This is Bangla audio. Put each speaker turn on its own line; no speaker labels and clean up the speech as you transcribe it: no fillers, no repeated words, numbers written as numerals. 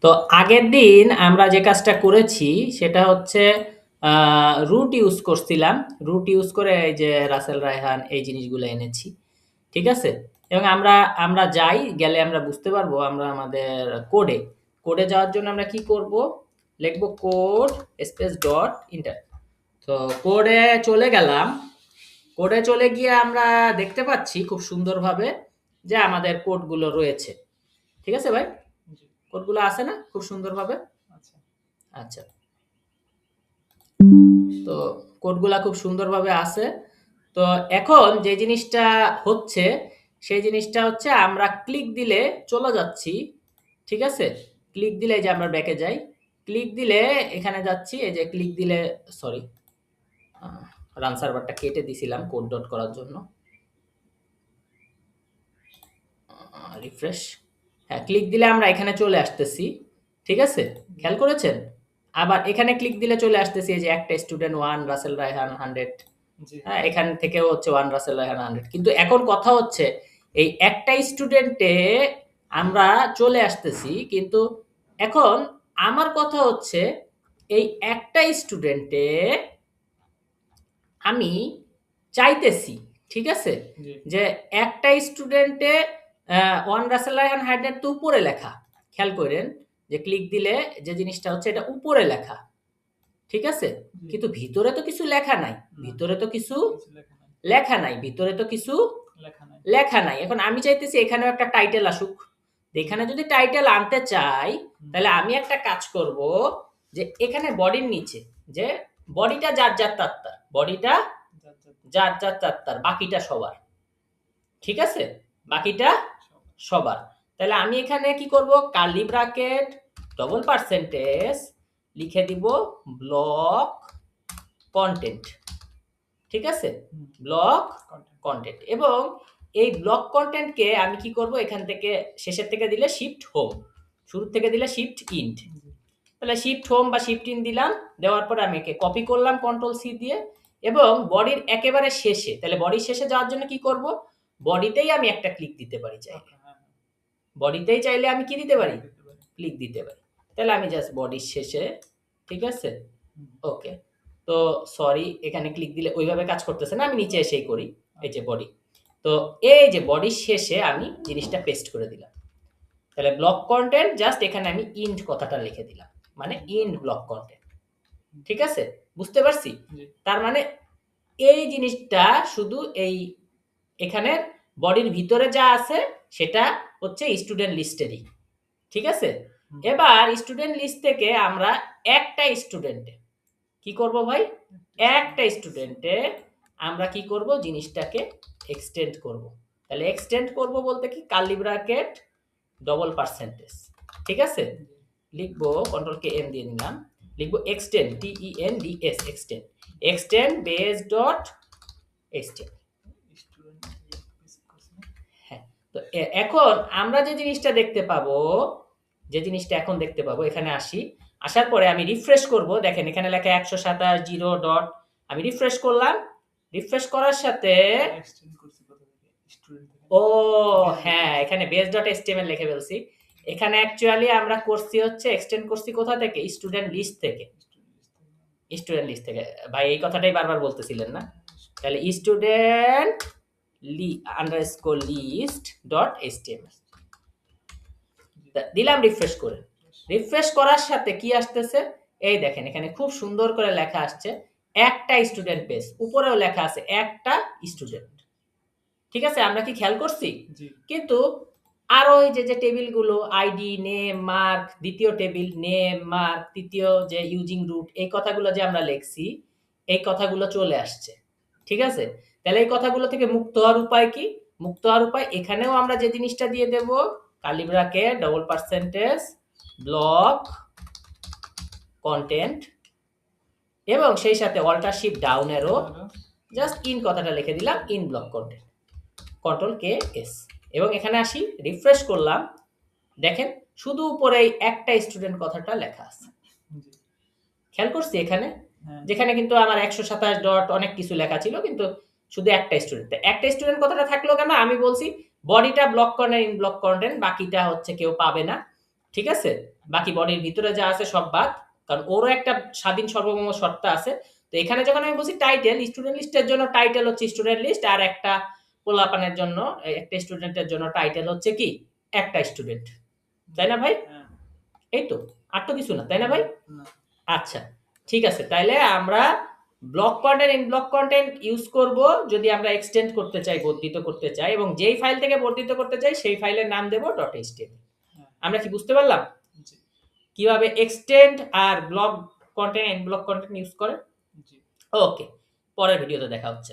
তো আগের দিন আমরা যে কাজটা করেছি সেটা হচ্ছে রুট ইউজ করছিলাম। রুট ইউজ করে এই যে রাসেল রায়হান এই জিনিসগুলো এনেছি। ঠিক আছে? এবং আমরা আমরা যাই, গেলে আমরা বুঝতে পারবো আমরা আমাদের কোডে, কোডে যাওয়ার জন্য আমরা কি করব? লিখব কোড স্পেস ডট এন্টার। তো কোডে চলে গেলাম। কোডে চলে গিয়ে আমরা দেখতে পাচ্ছি খুব সুন্দরভাবে যে আমাদের কোডগুলো রয়েছে। ঠিক আছে ভাই?
জি।
কোডগুলো আছে না খুব সুন্দরভাবে?
আচ্ছা।
আচ্ছা। তো কোডগুলা খুব সুন্দরভাবে আছে। তো এখন যে জিনিসটা হচ্ছে, সেই জিনিসটা হচ্ছে আমরা ক্লিক দিলে চলে যাচ্ছি। ঠিক আছে? ক্লিক দিলে এই যে আমরা ব্যাকে যাই। ক্লিক দিলে এখানে যাচ্ছি, এই যে ক্লিক দিলে সরি রান সার্ভারটা কেটে দিছিলাম কোড ডট করার জন্য। রিফ্রেশ। হ্যাঁ, ক্লিক দিলে আমরা এখানে চলে আসতেছি। ঠিক আছে? খেয়াল করেছেন? আবার এখানে ক্লিক দিলে চলে আসতেছি এই যে একটা স্টুডেন্ট 1 রাসেল রায়হান 100।
জি।
হ্যাঁ, এখান থেকেও হচ্ছে 1 রাসেল রায়হান 100। কিন্তু এখন কথা হচ্ছে এই একটা স্টুডেন্টে আমরা চলে আসতেছি, কিন্তু এখন আমার কথা হচ্ছে এই একটা স্টুডেন্টে আমি চাইতেছি, ঠিক আছে?
জি।
যে একটা স্টুডেন্টে 1 রাসেল রায়হান 100 তো উপরে লেখা। খেয়াল করেন যে ক্লিক দিলে যে জিনিসটা হচ্ছে এটা উপরে লেখা। ঠিক আছে?
জি।
কিন্তু ভিতরে তো কিছু লেখা নাই।
না,
ভিতরে তো কিছু
কিছু লেখা নাই।
লেখা নাই। ভিতরে তো কিছু
লেখা নাই।
লেখা নাই। এখন আমি চাইতেছি এখানেও একটা টাইটেল আসুক। এখানে যদি টাইটেল আনতে চাই, তাহলে আমি একটা কাজ করব যে এখানে বডির নিচে যে বডিটা যার যার তার তার, বডিটা যার যার তার তার, বাকিটা সবার। ঠিক আছে? বাকিটা সবার। তাহলে আমি এখানে কি করব? কার্লি ব্র্যাকেট ডবল পার্সেন্টেজ লিখে দিব ব্লক কন্টেন্ট। ঠিক আছে? Block content. এবং এই ব্লক কন্টেন্টকে আমি কি করব? এখান থেকে শেষের থেকে দিলে শিফট হোম, শুরুর থেকে দিলে শিফট ইন্ট। তাহলে শিফট হোম বা শিফট ইন দিলাম। দেওয়ার পরে আমি একে কপি করলাম কন্ট্রোল সি দিয়ে, এবং বডির একেবারে শেষে, তাহলে বডির শেষে যাওয়ার জন্য কি করব? বডিতেই আমি একটা ক্লিক দিতে পারি চাইলে। বডিতেই চাইলে আমি কি দিতে পারি? ক্লিক দিতে পারি। তাহলে আমি জাস্ট বডির শেষে, ঠিক আছে? ওকে। তো সরি, এখানে ক্লিক দিলে ওইভাবে কাজ করতেছে না, আমি নিচে এসেই করি। এই যে বডি। তো এই যে বডির শেষে আমি জিনিসটা পেস্ট করে দিলাম। তাহলে ব্লক কন্টেন্ট জাস্ট এখানে আমি ইন্ট কথাটা লিখে দিলাম, মানে ইন্ট ব্লক কন্টেন্ট। ঠিক আছে? বুঝতে পারছি? তার মানে এই জিনিসটা শুধু এই এখানে বডির ভিতরে যা আছে সেটা হচ্ছে স্টুডেন্ট লিস্টেরই। ঠিক আছে? এবার স্টুডেন্ট লিস্ট থেকে আমরা একটা স্টুডেন্টে কি করব ভাই? একটা স্টুডেন্টে আমরা কি করব? জিনিসটাকে এক্সটেন্ড করব। তাহলে এক্সটেন্ড করব বলতে কি? Curly bracket double percentage. ঠিক আছে? লিখব কন্ট্রোল কে এন দিয়ে নিলাম। লিখব extend T E N D S extend. Extend base dot extend. হ্যাঁ। তো এখন আমরা যে জিনিসটা দেখতে পাবো, যে জিনিসটা এখন দেখতে পাবো, এখানে আসি। আসার পরে আমি রিফ্রেশ করব। দেখেন এখানে লেখা 127 0 ডট। আমি রিফ্রেশ করলাম। রিফ্রেশ করার সাথে ও হ্যাঁ, এখানে base.html লিখে ফেলছি। এখানে অ্যাকচুয়ালি আমরা করছি হচ্ছে এক্সটেন্ড করছি কোথা থেকে? স্টুডেন্ট লিস্ট থেকে। স্টুডেন্ট লিস্ট থেকে। ভাই এই কথাটাই বারবার বলতেছিলেন না? তাহলে student underscore list dot html দিলাম রিফ্রেশ করে। রিফ্রেশ করার সাথে কি আসতেছে? এই দেখেন এখানে খুব সুন্দর করে লেখা আসছে একটা স্টুডেন্ট পেজ, উপরেও লেখা আছে একটা স্টুডেন্ট। ঠিক আছে? আমরা কি খেয়াল করছি? কিন্তু আরো এই যে টেবিলগুলো আইডি, নেম, মার্ক, দ্বিতীয় টেবিল নেম, মার্ক, তৃতীয় যে ইউজিং রুট, এই কথাগুলো যে আমরা লিখছি, এই কথাগুলো চলে আসছে। ঠিক আছে? তাহলে এই কথাগুলো থেকে মুক্ত হওয়ার উপায় কি? মুক্ত হওয়ার উপায় এখানেও আমরা যে জিনিসটা দিয়ে দেব, curly bracket double percentage block content, এবং সেই সাথে alter shift down arrow just in কথাটা লিখে দিলাম, in block content. Control K S, এবং এখানে আসি, রিফ্রেশ করলাম। দেখেন শুধু উপরে একটা স্টুডেন্ট কথাটা লেখা আছে। খেয়াল করছি এখানে? যেখানে কিন্তু আমার 127 ডট অনেক কিছু লেখা ছিল, কিন্তু শুধু একটা স্টুডেন্ট। একটা স্টুডেন্ট কথাটা থাকলো কেন? আমি বলছি বডিটা ব্লক করেন ইন ব্লক কন্টেন্ট, বাকিটা হচ্ছে কেউ পাবে না। ঠিক আছে, বাকি বডির ভিতরে যা আছে সব বাদ, কারণ ওরও একটা স্বাধীন সার্বভৌম সত্তা আছে। তো এখানে যখন আমি বলছি টাইটেল, স্টুডেন্ট লিস্টের জন্য টাইটেল হচ্ছে স্টুডেন্ট লিস্ট, আর একটা পোলাপানের জন্য, একটা স্টুডেন্টের জন্য টাইটেল হচ্ছে কি একটা স্টুডেন্ট, তাই না ভাই? এই তো, আর তো কিছু না, তাই না ভাই? আচ্ছা, ঠিক আছে, তাইলে আমরা block content in block content use করব যদি আমরা এক্সটেন্ড করতে চাই, বর্ধিত করতে চাই, এবং যেই ফাইল থেকে বর্ধিত করতে চাই সেই ফাইলের নাম দেব .html। আমরা কি বুঝতে পারলাম কিভাবে এক্সটেন্ড আর block content in block content use করে? ওকে, পরের ভিডিওতে দেখা হচ্ছে।